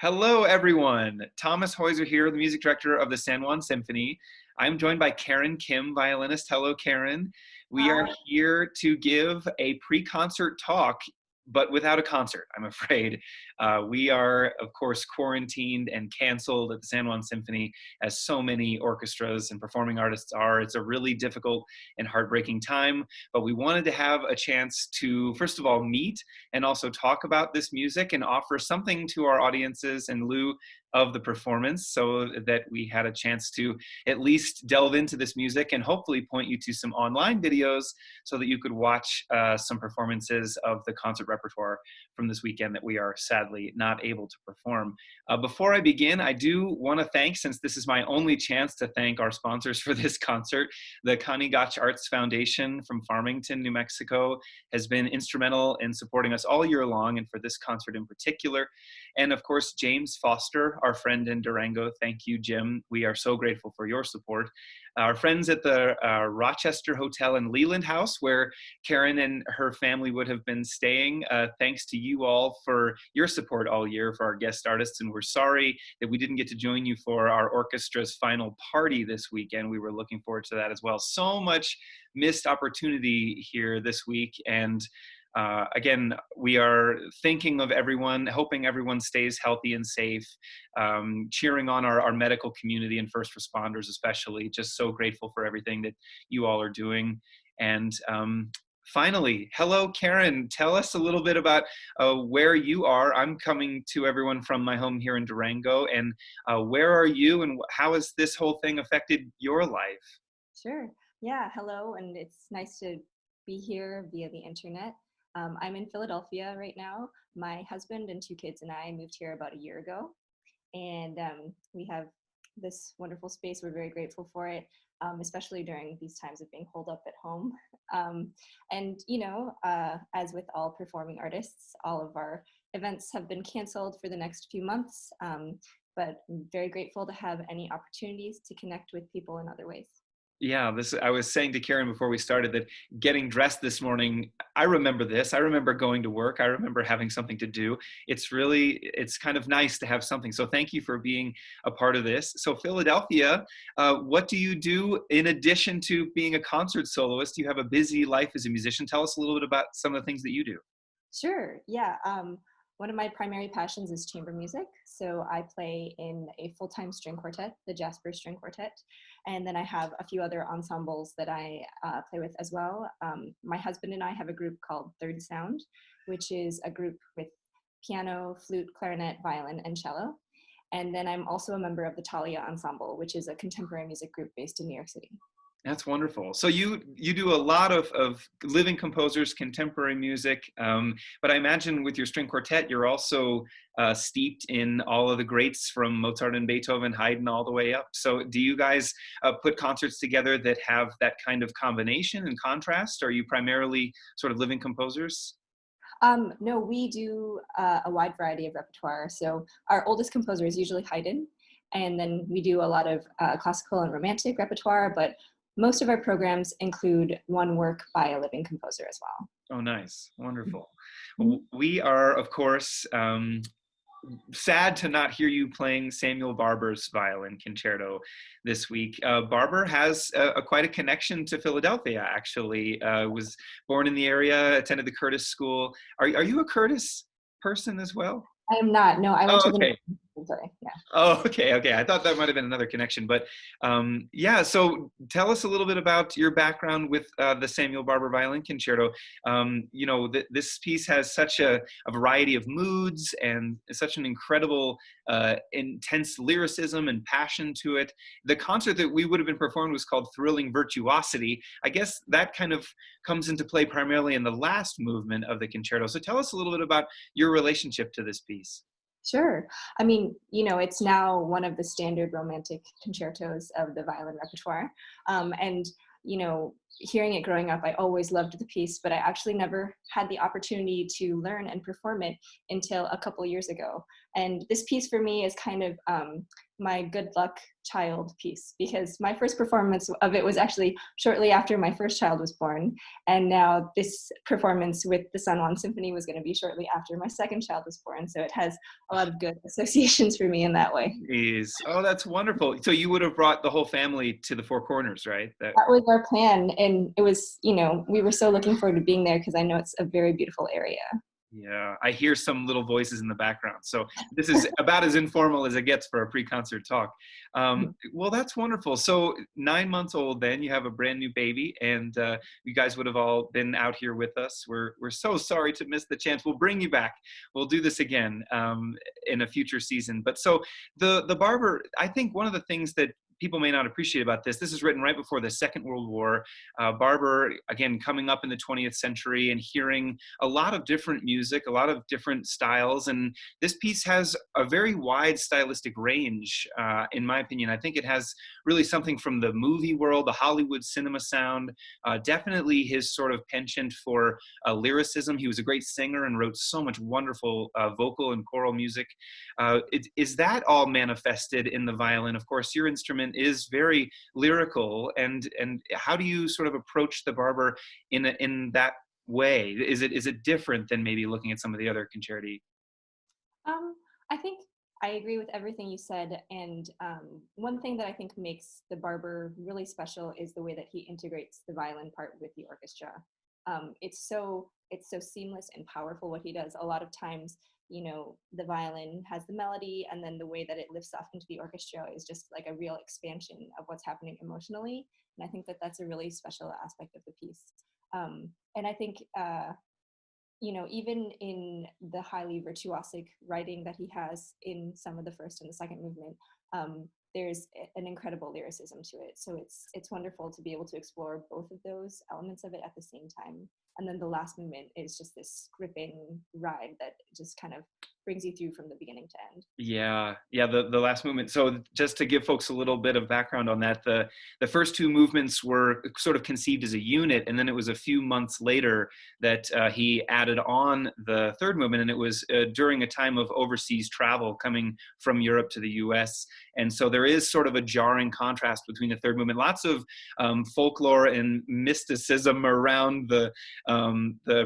Hello, everyone. Thomas Heuser here, the music director of the San Juan Symphony. I'm joined by Karen Kim, violinist. Hello, Karen. We are Hi. here to give a pre-concert talk, but without a concert, I'm afraid. We are, of course, quarantined and canceled at the San Juan Symphony, as so many orchestras and performing artists are. It's a really difficult and heartbreaking time, but we wanted to have a chance to, first of all, meet and also talk about this music and offer something to our audiences in lieu of the performance, so that we had a chance to at least delve into this music and hopefully point you to some online videos so that you could watch some performances of the concert repertoire from this weekend that we are sadly not able to perform. Before I begin, I do want to thank, since this is my only chance to thank our sponsors for this concert, the Connie Gotch Arts Foundation from Farmington, New Mexico, has been instrumental in supporting us all year long, and for this concert in particular. And of course, James Foster, our friend in Durango. Thank you, Jim. We are so grateful for your support. Our friends at the Rochester Hotel and Leland House, where Karen and her family would have been staying. Thanks to you all for your support all year for our guest artists. And we're sorry that we didn't get to join you for our orchestra's final party this weekend. We were looking forward to that as well. So much missed opportunity here this week. And again, we are thinking of everyone, hoping everyone stays healthy and safe, cheering on our medical community and first responders especially. Just so grateful for everything that you all are doing. And finally, hello, Karen. Tell us a little bit about where you are. I'm coming to everyone from my home here in Durango. And where are you, and how has this whole thing affected your life? Sure. Yeah, hello, and it's nice to be here via the internet. I'm in Philadelphia right now. My husband and two kids and I moved here about a year ago, and we have this wonderful space. We're very grateful for it, especially during these times of being holed up at home. And, as with all performing artists, all of our events have been canceled for the next few months, but I'm very grateful to have any opportunities to connect with people in other ways. Yeah, I was saying to Karen before we started that getting dressed this morning, I remember this. I remember going to work. I remember having something to do. It's kind of nice to have something. So thank you for being a part of this. So Philadelphia, what do you do in addition to being a concert soloist? You have a busy life as a musician. Tell us a little bit about some of the things that you do. Sure, yeah. One of my primary passions is chamber music. So I play in a full-time string quartet, the Jasper String Quartet. And then I have a few other ensembles that I play with as well. My husband and I have a group called Third Sound, which is a group with piano, flute, clarinet, violin, and cello. And then I'm also a member of the Talia Ensemble, which is a contemporary music group based in New York City. That's wonderful. So you do a lot of living composers, contemporary music, but I imagine with your string quartet, you're also steeped in all of the greats from Mozart and Beethoven, Haydn, all the way up. So do you guys put concerts together that have that kind of combination and contrast? Or are you primarily sort of living composers? No, we do a wide variety of repertoire. So our oldest composer is usually Haydn, and then we do a lot of classical and romantic repertoire, but most of our programs include one work by a living composer as well. Oh, nice. Wonderful. Mhm. We are, of course, sad to not hear you playing Samuel Barber's violin concerto this week. Barber has quite a connection to Philadelphia, actually. Was born in the area, attended the Curtis School. Are you a Curtis person as well? I am not. No, I went Oh, to the. okay. Sorry. Yeah. Oh, okay, okay. I thought that might have been another connection, but yeah. So tell us a little bit about your background with the Samuel Barber Violin Concerto. This piece has such a variety of moods and such an incredible, intense lyricism and passion to it. The concert that we would have been performed was called Thrilling Virtuosity. I guess that kind of comes into play primarily in the last movement of the concerto. So tell us a little bit about your relationship to this piece. Sure. I mean, it's now one of the standard romantic concertos of the violin repertoire. And, hearing it growing up, I always loved the piece, but I actually never had the opportunity to learn and perform it until a couple years ago. And this piece for me is kind of my good luck child piece, because my first performance of it was actually shortly after my first child was born. And now this performance with the San Juan Symphony was going to be shortly after my second child was born. So it has a lot of good associations for me in that way. Is oh, that's wonderful. So you would have brought the whole family to the Four Corners, right? That was our plan. And it was, we were so looking forward to being there because I know it's a very beautiful area. Yeah, I hear some little voices in the background. So this is about as informal as it gets for a pre-concert talk. Well, that's wonderful. So 9 months old, then you have a brand new baby, and you guys would have all been out here with us. We're so sorry to miss the chance. We'll bring you back. We'll do this again in a future season. But so the Barber, I think one of the things that people may not appreciate about this. This is written right before the Second World War. Barber, again, coming up in the 20th century and hearing a lot of different music, a lot of different styles. And this piece has a very wide stylistic range, in my opinion. I think it has really something from the movie world, the Hollywood cinema sound, definitely his sort of penchant for lyricism. He was a great singer and wrote so much wonderful vocal and choral music. Is that all manifested in the violin? Of course, your instrument is very lyrical, and how do you sort of approach the Barber in that way? Is it different than maybe looking at some of the other concerti? I think I agree with everything you said, and one thing that I think makes the Barber really special is the way that he integrates the violin part with the orchestra. It's so seamless and powerful what he does. A lot of times, the violin has the melody, and then the way that it lifts off into the orchestra is just like a real expansion of what's happening emotionally. And I think that that's a really special aspect of the piece. And I think, even in the highly virtuosic writing that he has in some of the first and the second movement, there's an incredible lyricism to it. So it's wonderful to be able to explore both of those elements of it at the same time. And then the last movement is just this gripping ride that just kind of brings you through from the beginning to end. Yeah, the last movement. So just to give folks a little bit of background on that, the first two movements were sort of conceived as a unit, and then it was a few months later that he added on the third movement, and it was during a time of overseas travel coming from Europe to the US. And so there is sort of a jarring contrast between the third movement. Lots of folklore and mysticism around the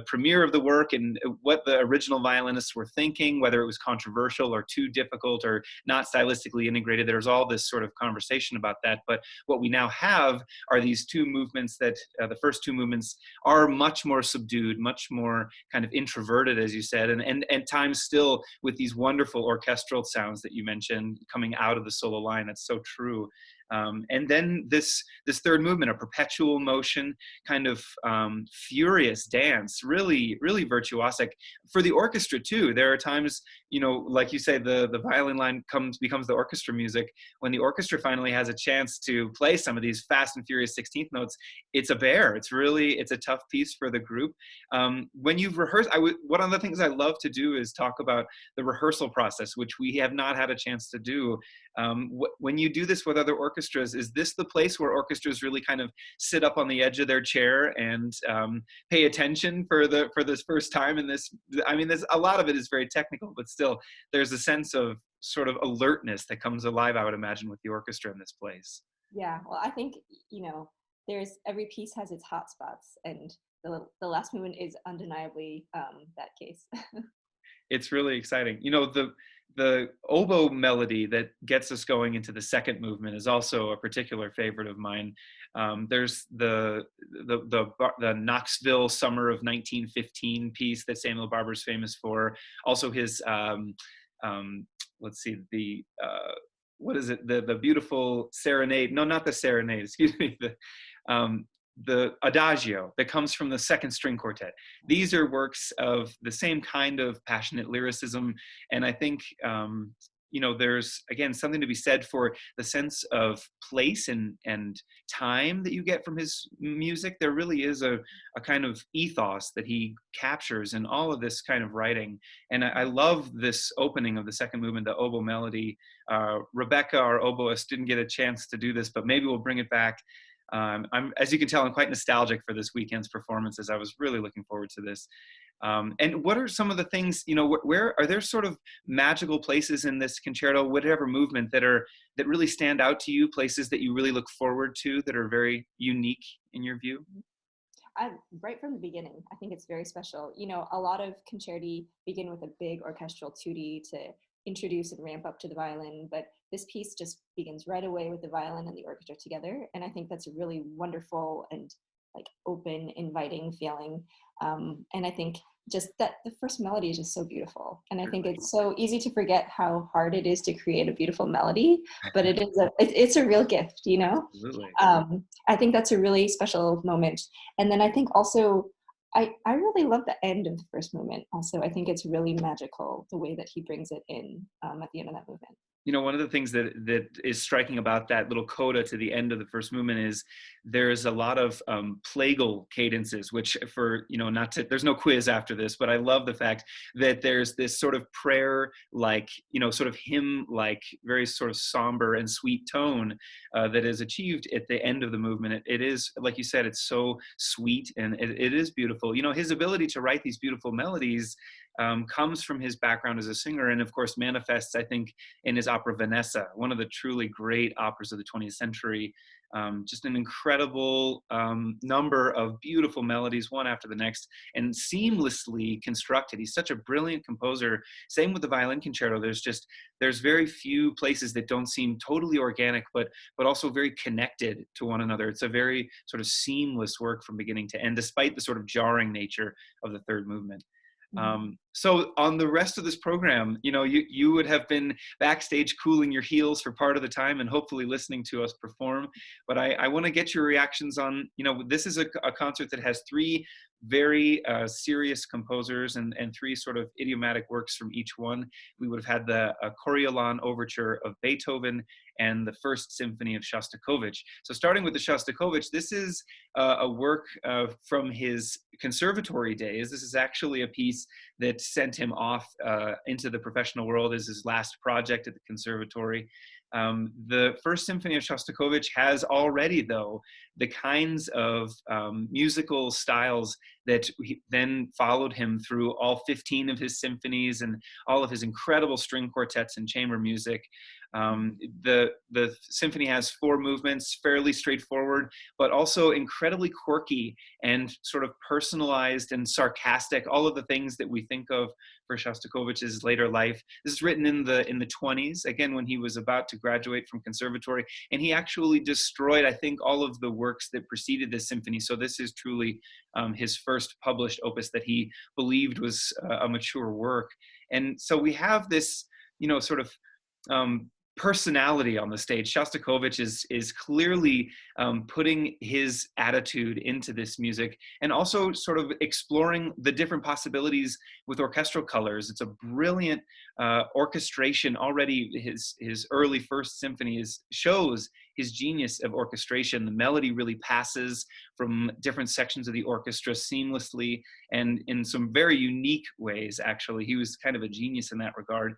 premiere of the work and what the original violinists were thinking, whether it was controversial or too difficult or not stylistically integrated. There's all this sort of conversation about that. But what we now have are these two movements that the first two movements are much more subdued, much more kind of introverted, as you said, and at times still with these wonderful orchestral sounds that you mentioned coming out of the solo line. That's so true. And then this third movement, a perpetual motion, kind of furious dance, really, really virtuosic for the orchestra too. There are times, like you say, the violin line becomes the orchestra music. When the orchestra finally has a chance to play some of these fast and furious 16th notes, it's a bear. It's a tough piece for the group. When you've rehearsed, one of the things I love to do is talk about the rehearsal process, which we have not had a chance to do. When you do this with other orchestras, is this the place where orchestras really kind of sit up on the edge of their chair and pay attention for this first time in this? I mean, there's a lot of it is very technical, but still there's a sense of sort of alertness that comes alive, I would imagine, with the orchestra in this place. Yeah, well, I think, there's every piece has its hot spots, and the last movement is undeniably that case. It's really exciting. The oboe melody that gets us going into the second movement is also a particular favorite of mine. There's the Knoxville Summer of 1915 piece that Samuel Barber's famous for. Also his let's see, what is it? The beautiful serenade? No, not the serenade. Excuse me. The adagio that comes from the second string quartet. These are works of the same kind of passionate lyricism. And I think, there's, again, something to be said for the sense of place and time that you get from his music. There really is a kind of ethos that he captures in all of this kind of writing. And I love this opening of the second movement, the oboe melody. Rebecca, our oboist, didn't get a chance to do this, but maybe we'll bring it back. As you can tell, I'm quite nostalgic for this weekend's performances. I was really looking forward to this. And what are some of the things, where are there sort of magical places in this concerto, whatever movement, that really stand out to you, places that you really look forward to that are very unique in your view? Right from the beginning, I think it's very special. A lot of concerti begin with a big orchestral tutti to introduce and ramp up to the violin, but this piece just begins right away with the violin and the orchestra together. And I think that's a really wonderful and like open, inviting feeling. And I think just that the first melody is just so beautiful. And I think it's so easy to forget how hard it is to create a beautiful melody, but it's a real gift. Absolutely. I think that's a really special moment. And then I think also, I really love the end of the first movement. Also, I think it's really magical the way that he brings it in at the end of that movement. One of the things that is striking about that little coda to the end of the first movement is there's a lot of plagal cadences, which not to, there's no quiz after this, but I love the fact that there's this sort of prayer, like, sort of hymn, like very sort of somber and sweet tone that is achieved at the end of the movement. It is, like you said, it's so sweet and it is beautiful. His ability to write these beautiful melodies comes from his background as a singer, and of course manifests, I think, in his opera Vanessa, one of the truly great operas of the 20th century. Just an incredible number of beautiful melodies, one after the next, and seamlessly constructed. He's such a brilliant composer. Same with the violin concerto. There's very few places that don't seem totally organic, but also very connected to one another. It's a very sort of seamless work from beginning to end, despite the sort of jarring nature of the third movement. So on the rest of this program, you would have been backstage cooling your heels for part of the time and hopefully listening to us perform. But I want to get your reactions on, this is a concert that has three very serious composers and three sort of idiomatic works from each one. We would have had the Coriolan Overture of Beethoven and the First Symphony of Shostakovich. So starting with the Shostakovich, this is a work from his conservatory days. This is actually a piece that sent him off into the professional world as his last project at the conservatory. The First Symphony of Shostakovich has already, though, the kinds of musical styles that then followed him through all 15 of his symphonies and all of his incredible string quartets and chamber music. The symphony has four movements, fairly straightforward, but also incredibly quirky and sort of personalized and sarcastic, all of the things that we think of for Shostakovich's later life. This is written in the 20s, again, when he was about to graduate from conservatory, and he actually destroyed, I think, all of the works that preceded this symphony. So this is truly his first published opus that he believed was a mature work. And so we have this, sort of personality on the stage. Shostakovich is clearly putting his attitude into this music and also sort of exploring the different possibilities with orchestral colors. It's a brilliant orchestration. Already his early First Symphony shows his genius of orchestration. The melody really passes from different sections of the orchestra seamlessly and in some very unique ways, actually. He was kind of a genius in that regard.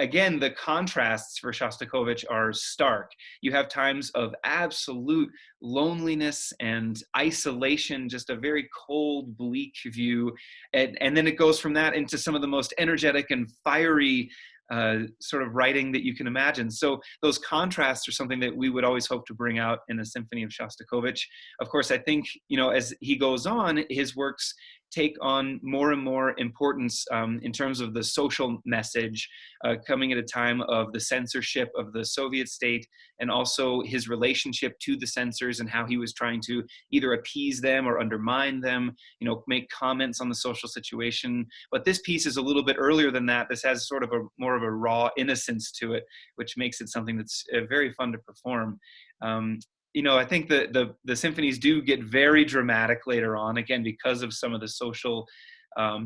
Again, the contrasts for Shostakovich are stark. You have times of absolute loneliness and isolation, just a very cold, bleak view. And then it goes from that into some of the most energetic and fiery sort of writing that you can imagine. So those contrasts are something that we would always hope to bring out in a symphony of Shostakovich. Of course, I think, as he goes on, his works take on more and more importance in terms of the social message, coming at a time of the censorship of the Soviet state, and also his relationship to the censors and how he was trying to either appease them or undermine them, make comments on the social situation. But this piece is a little bit earlier than that. This has sort of more of a raw innocence to it, which makes it something that's very fun to perform. I think the symphonies do get very dramatic later on, again, because of some of the social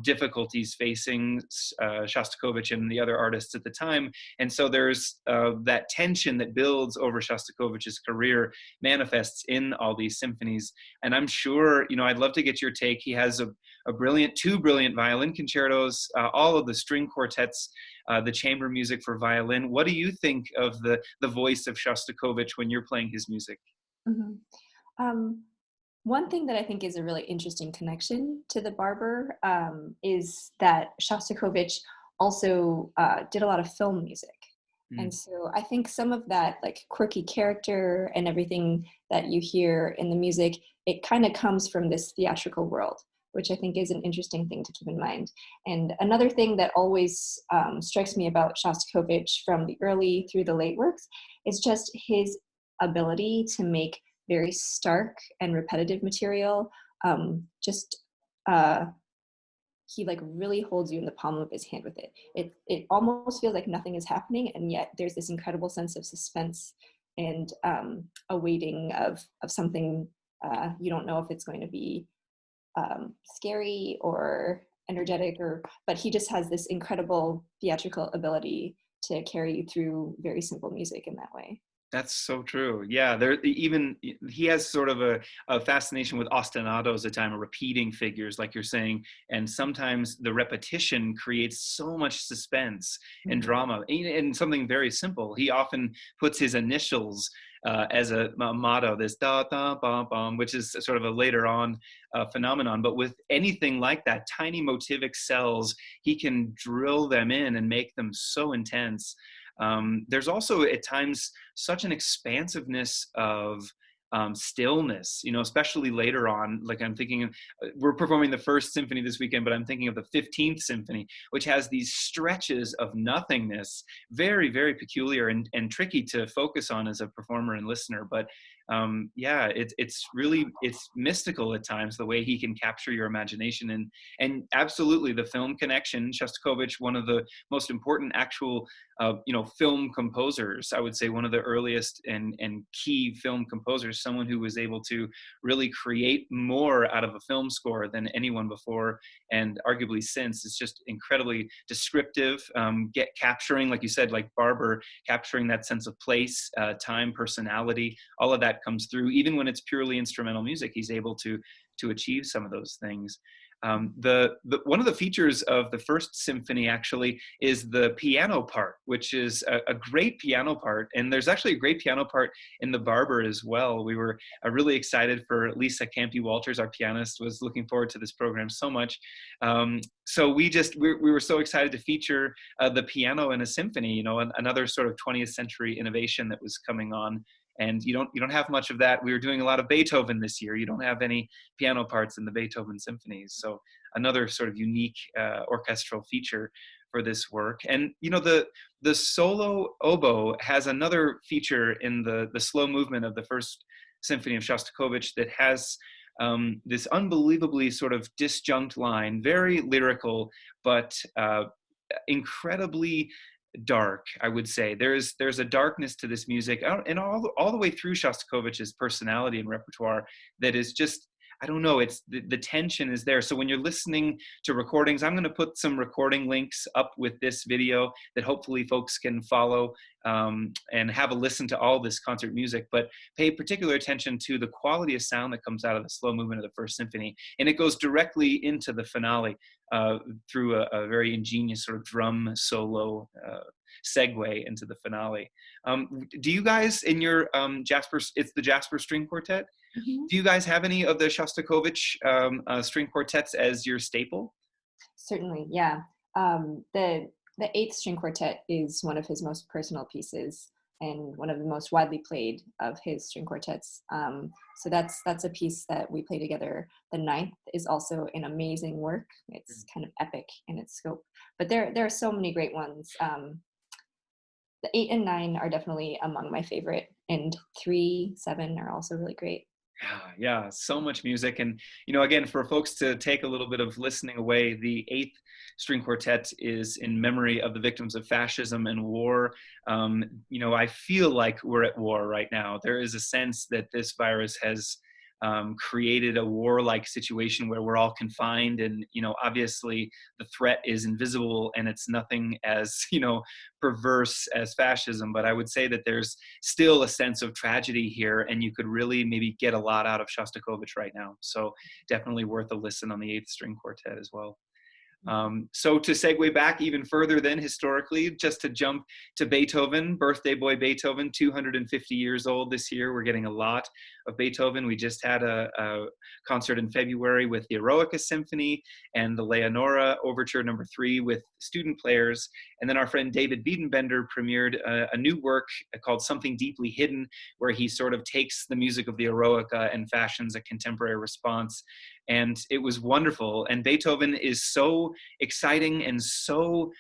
difficulties facing Shostakovich and the other artists at the time. And so there's that tension that builds over Shostakovich's career manifests in all these symphonies. And I'm sure, I'd love to get your take. He has two brilliant violin concertos, all of the string quartets, the chamber music for violin. What do you think of the voice of Shostakovich when you're playing his music? Mhm. Um, One thing that I think is a really interesting connection to the Barber is that Shostakovich also did a lot of film music. And Mm. so I think some of that like quirky character and everything that you hear in the music, it kind of comes from this theatrical world, which I think is an interesting thing to keep in mind. And another thing that always strikes me about Shostakovich from the early through the late works is just his ability to make very stark and repetitive material. Just he like really holds you in the palm of his hand with it. It almost feels like nothing is happening, and yet there's this incredible sense of suspense and a waiting of something. You don't know if it's going to be scary or energetic, or but he just has this incredible theatrical ability to carry you through very simple music in that way. That's so true. Yeah, even he has sort of a fascination with ostinatos at time, or repeating figures, like you're saying, and sometimes the repetition creates so much suspense and Mhm. drama. And something very simple, he often puts his initials as a motto, this da da bum bum, which is sort of a later on phenomenon. But with anything like that, tiny motivic cells, he can drill them in and make them so intense. There's also at times such an expansiveness of stillness, especially later on. Like I'm thinking, we're performing the first symphony this weekend, but I'm thinking of the 15th symphony, which has these stretches of nothingness, very, very peculiar and tricky to focus on as a performer and listener. But yeah, it's mystical at times, the way he can capture your imagination. And absolutely the film connection. Shostakovich, one of the most important actual film composers. I would say one of the earliest and key film composers, someone who was able to really create more out of a film score than anyone before and arguably since. It's just incredibly descriptive, get capturing, like you said, like Barber, capturing that sense of place, time, personality. All of that comes through. Even when it's purely instrumental music, he's able to achieve some of those things. The one of the features of the first symphony actually is the piano part, which is a great piano part. And there's actually a great piano part in the Barber as well. We were really excited for Lisa Campy-Walters, our pianist, was looking forward to this program so much. So we were so excited to feature the piano in a symphony, another sort of 20th century innovation that was coming on. And you don't have much of that. We were doing a lot of Beethoven this year. You don't have any piano parts in the Beethoven symphonies. So another sort of unique orchestral feature for this work. And the solo oboe has another feature in the slow movement of the first symphony of Shostakovich that has this unbelievably sort of disjunct line, very lyrical, but incredibly dark. I would say there's a darkness to this music, and all the way through Shostakovich's personality and repertoire that is just, I don't know, it's the tension is there. So when you're listening to recordings, I'm going to put some recording links up with this video that hopefully folks can follow and have a listen to all this concert music, but pay particular attention to the quality of sound that comes out of the slow movement of the first symphony. And it goes directly into the finale through a very ingenious sort of drum solo segue into the finale. Do you guys in your it's the Jasper String Quartet? Mhm. Do you guys have any of the Shostakovich string quartets as your staple? Certainly, yeah. The Eighth String Quartet is one of his most personal pieces and one of the most widely played of his string quartets. So that's a piece that we play together. The Ninth is also an amazing work. It's kind of epic in its scope, but there are so many great ones. The Eight and Nine are definitely among my favorite, and Three, Seven are also really great. Yeah, so much music. And, again, for folks to take a little bit of listening away, the Eighth String Quartet is in memory of the victims of fascism and war. I feel like we're at war right now. There is a sense that this virus has created a warlike situation where we're all confined, and obviously the threat is invisible and it's nothing as perverse as fascism. But I would say that there's still a sense of tragedy here, and you could really maybe get a lot out of Shostakovich right now. So definitely worth a listen on the Eighth String Quartet as well. So to segue back even further then historically, just to jump to Beethoven, birthday boy Beethoven, 250 years old this year. We're getting a lot of Beethoven. We just had a concert in February with the Eroica Symphony and the Leonora Overture No. 3 with student players. And then our friend David Biedenbender premiered a new work called Something Deeply Hidden, where he sort of takes the music of the Eroica and fashions a contemporary response. And it was wonderful. And Beethoven is so exciting and so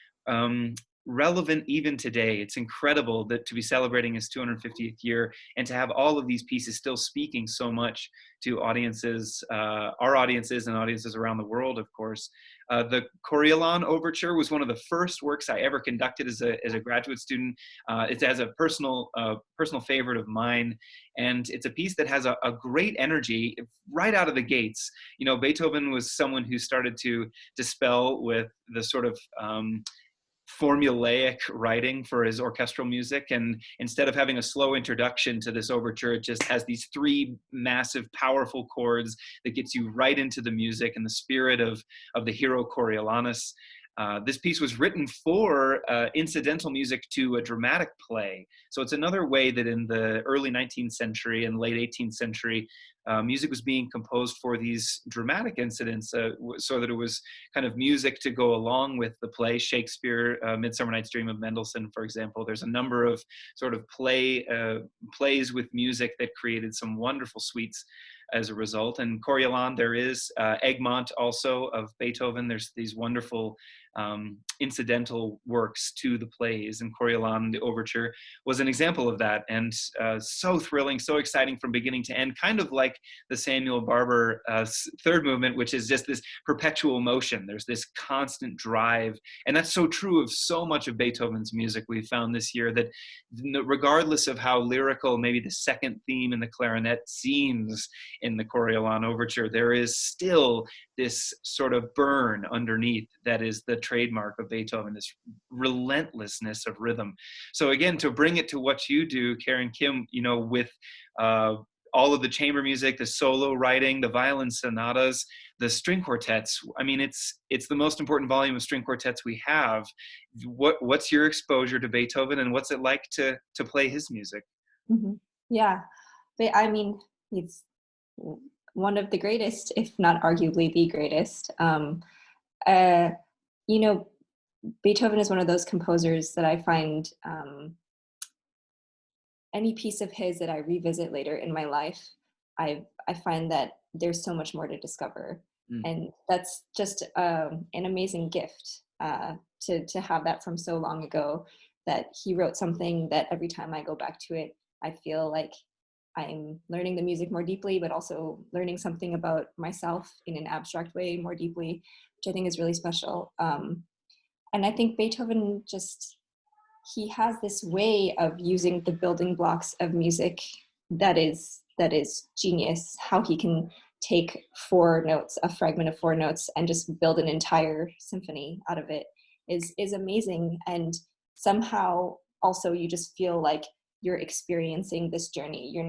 relevant even today. It's incredible that to be celebrating his 250th year and to have all of these pieces still speaking so much to audiences, our audiences and audiences around the world, of course. The Coriolan Overture was one of the first works I ever conducted as a graduate student. It's as a personal favorite of mine, and it's a piece that has a great energy right out of the gates. You know, Beethoven was someone who started to dispel with the sort of formulaic writing for his orchestral music, and instead of having a slow introduction to this overture, it just has these three massive powerful chords that gets you right into the music and the spirit of the hero Coriolanus. This piece was written for incidental music to a dramatic play. So it's another way that in the early 19th century and late 18th century, music was being composed for these dramatic incidents, so that it was kind of music to go along with the play. Shakespeare, Midsummer Night's Dream of Mendelssohn, for example. There's a number of sort of plays with music that created some wonderful suites as a result. And Coriolan, there is Egmont also of Beethoven. There's these wonderful incidental works to the plays, and Coriolan, the overture, was an example of that, and so thrilling, so exciting from beginning to end, kind of like the Samuel Barber third movement, which is just this perpetual motion. There's this constant drive, and that's so true of so much of Beethoven's music. We found this year that regardless of how lyrical maybe the second theme in the clarinet seems in the Coriolan overture, there is still this sort of burn underneath that is the trademark of Beethoven, this relentlessness of rhythm. So again, to bring it to what you do, Karen Kim, you know, with all of the chamber music, the solo writing, the violin sonatas, the string quartets. I mean, it's the most important volume of string quartets we have. What's your exposure to Beethoven, and what's it like to play his music? Mm-hmm. Yeah, but I mean, he's one of the greatest, if not arguably the greatest. You know, Beethoven is one of those composers that I find any piece of his that I revisit later in my life, I find that there's so much more to discover. And that's just an amazing gift to have that from so long ago, that he wrote something that every time I go back to it, I feel like I'm learning the music more deeply, but also learning something about myself in an abstract way more deeply, which I think is really special. And I think Beethoven he has this way of using the building blocks of music that is genius. How he can take four notes, a fragment of four notes, and just build an entire symphony out of it is amazing. And somehow also you just feel like you're experiencing this journey. You're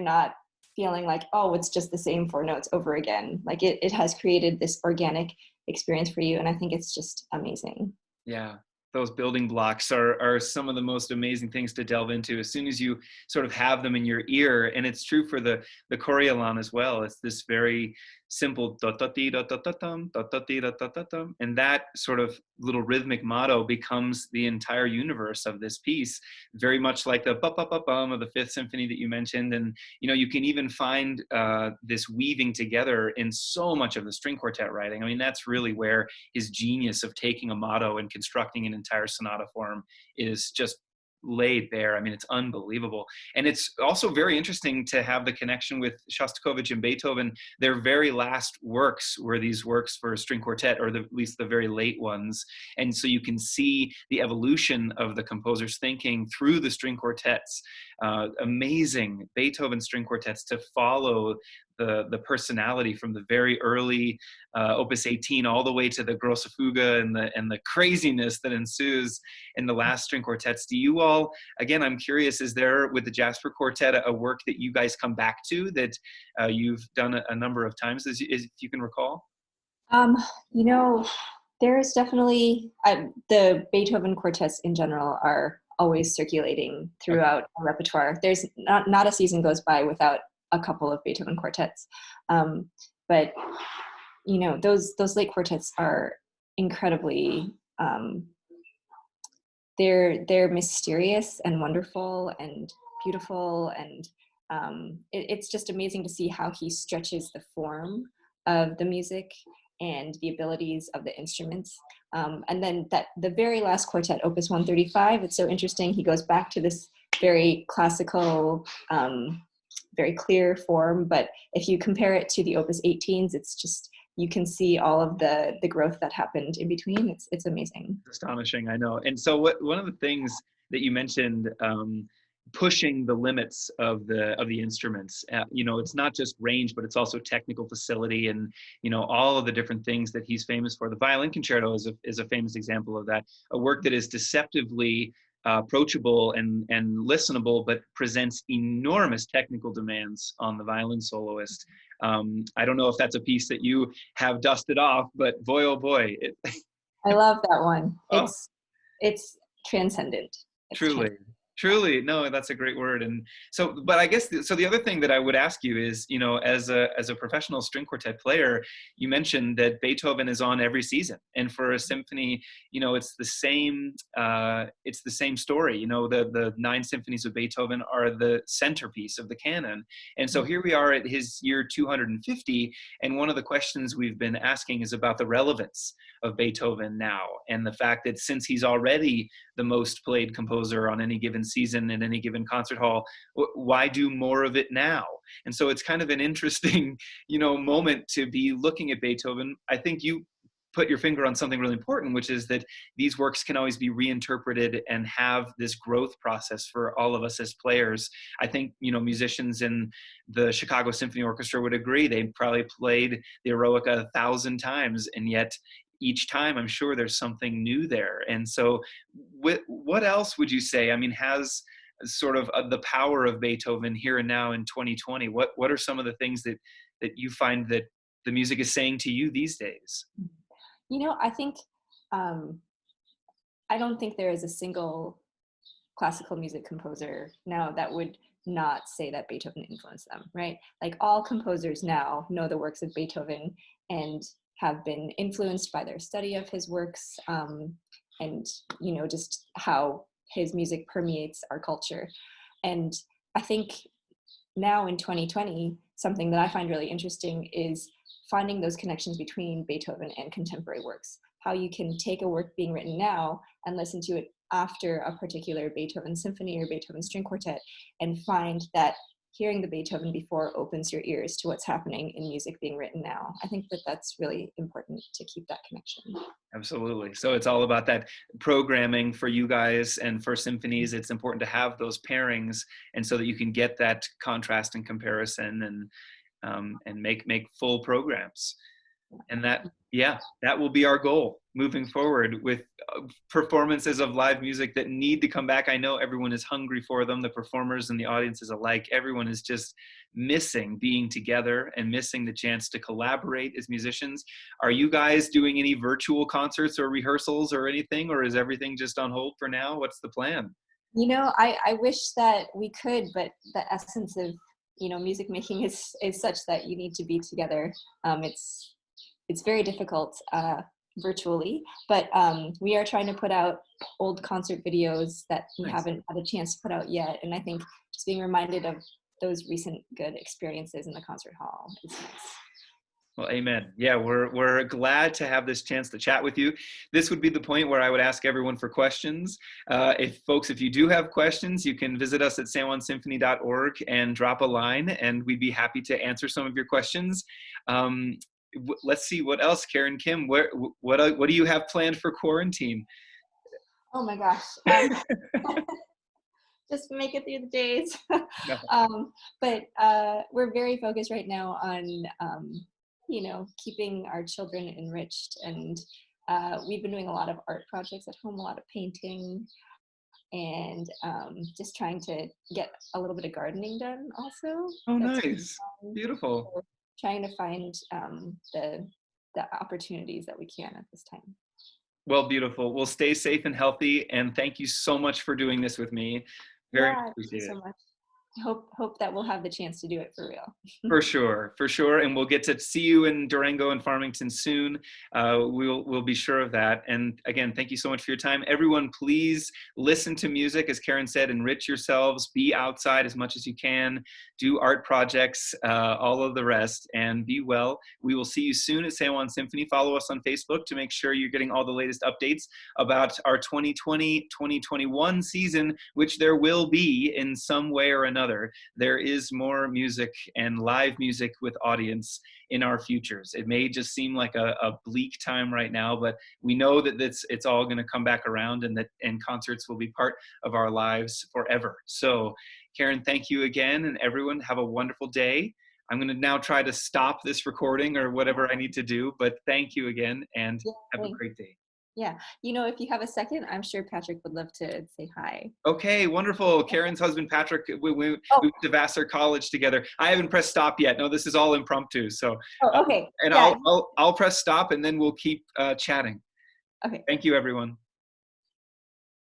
not feeling like, oh, it's just the same four notes over again. Like it has created this organic experience for you. And I think it's just amazing. Yeah, those building blocks are some of the most amazing things to delve into as soon as you sort of have them in your ear. And it's true for the Coriolan as well. It's this very simple da da dee da da da dum da da dee da da da dum, and that sort of little rhythmic motto becomes the entire universe of this piece, very much like the ba ba ba bum of the Fifth Symphony that you mentioned. And you know, you can even find this weaving together in so much of the string quartet writing. I mean, that's really where his genius of taking a motto and constructing an entire sonata form is just laid bare. I mean, it's unbelievable. And it's also very interesting to have the connection with Shostakovich and Beethoven. Their very last works were these works for string quartet, or at least the very late ones. And so you can see the evolution of the composer's thinking through the string quartets. Amazing Beethoven string quartets to follow the personality from the very early Opus 18 all the way to the Grosse Fuge and the craziness that ensues in the last string quartets. Do you all, again, I'm curious, is there with the Jasper Quartet a work that you guys come back to that you've done a number of times, if you can recall? You know, There's definitely the Beethoven quartets in general are always circulating Okay. throughout a repertoire. There's not a season goes by without a couple of Beethoven quartets. Um, but those late quartets are incredibly they're mysterious and wonderful and beautiful, and it's just amazing to see how he stretches the form of the music and the abilities of the instruments. And then that the very last quartet, Opus 135, it's so interesting. He goes back to this very classical, very clear form, but if you compare it to the Opus 18s, it's just you can see all of the growth that happened in between. It's amazing. Astonishing, I know. And so, one of the things that you mentioned, pushing the limits of the instruments. It's not just range, but it's also technical facility, and all of the different things that he's famous for. The violin concerto is a famous example of that. A work that is deceptively approachable and listenable, but presents enormous technical demands on the violin soloist. I don't know if that's a piece that you have dusted off, but boy, oh boy, I love that one. oh, It's transcendent. It's truly, truly. No, that's a great word. And so, but I guess so. The other thing that I would ask you is, as a professional string quartet player, you mentioned that Beethoven is on every season, and for a symphony, it's the same. It's the same story. The nine symphonies of Beethoven are the centerpiece of the canon, and so here we are at his year 250, and one of the questions we've been asking is about the relevance of Beethoven now, and the fact that since he's already the most played composer on any given season in any given concert hall, why do more of it now? And so it's kind of an interesting moment to be looking at Beethoven. I think you put your finger on something really important, which is that these works can always be reinterpreted and have this growth process for all of us as players. I think musicians in the Chicago Symphony Orchestra would agree. They probably played the Eroica 1,000 times, and yet each time I'm sure there's something new there. And so what else would you say, I mean, has sort of the power of Beethoven here and now in 2020? What are some of the things that you find that the music is saying to you these days? I think I don't think there is a single classical music composer now that would not say that Beethoven influenced them, right? Like all composers now know the works of Beethoven and have been influenced by their study of his works, and just how his music permeates our culture. And I think now in 2020, something that I find really interesting is finding those connections between Beethoven and contemporary works. How you can take a work being written now and listen to it after a particular Beethoven symphony or Beethoven string quartet, and find that hearing the Beethoven before opens your ears to what's happening in music being written now. I think that that's really important to keep that connection. Absolutely. So it's all about that programming for you guys and for symphonies. It's important to have those pairings, and so that you can get that contrast and comparison, and make full programs. And that will be our goal moving forward with performances of live music that need to come back. I know everyone is hungry for them, the performers and the audiences alike. Everyone is just missing being together and missing the chance to collaborate as musicians. Are you guys doing any virtual concerts or rehearsals or anything, or is everything just on hold for now? What's the plan? I wish that we could, but the essence of music making is such that you need to be together. It's very difficult virtually, but we are trying to put out old concert videos that we Nice. haven't had a chance to put out yet. And I think just being reminded of those recent good experiences in the concert hall is nice. Well, amen. Yeah, we're glad to have this chance to chat with you. This would be the point where I would ask everyone for questions. If you do have questions, you can visit us at sanjuansymphony.org and drop a line, and we'd be happy to answer some of your questions. Let's see what else, Karen Kim. What do you have planned for quarantine? Oh my gosh. Just make it through the days. No. But we're very focused right now on, keeping our children enriched. And we've been doing a lot of art projects at home, a lot of painting, and just trying to get a little bit of gardening done also. Oh, That's nice. Beautiful. trying to find the opportunities that we can at this time. Well, beautiful. Well, stay safe and healthy. And thank you so much for doing this with me. Very much Yeah, thank you appreciate so it. much. Hope that we'll have the chance to do it for real. For sure, for sure, and we'll get to see you in Durango and Farmington soon. We'll be sure of that. And again, thank you so much for your time, everyone. Please listen to music, as Karen said. Enrich yourselves. Be outside as much as you can. Do art projects, all of the rest, and be well. We will see you soon at San Juan Symphony. Follow us on Facebook to make sure you're getting all the latest updates about our 2020-2021 season, which there will be in some way or another. There is more music and live music with audience in our futures. It may just seem like a bleak time right now, but we know that it's all going to come back around, and concerts will be part of our lives forever. So, Karen, thank you again, and everyone have a wonderful day. I'm going to now try to stop this recording or whatever I need to do, but thank you again, and Yeah, have a thanks. great day. Yeah. If you have a second, I'm sure Patrick would love to say hi. Okay, wonderful. Karen's husband, Patrick, we Oh, went to Vassar College together. I haven't pressed stop yet. No, this is all impromptu. So, oh, okay. and Yeah. I'll press stop and then we'll keep chatting. Okay. Thank you, everyone.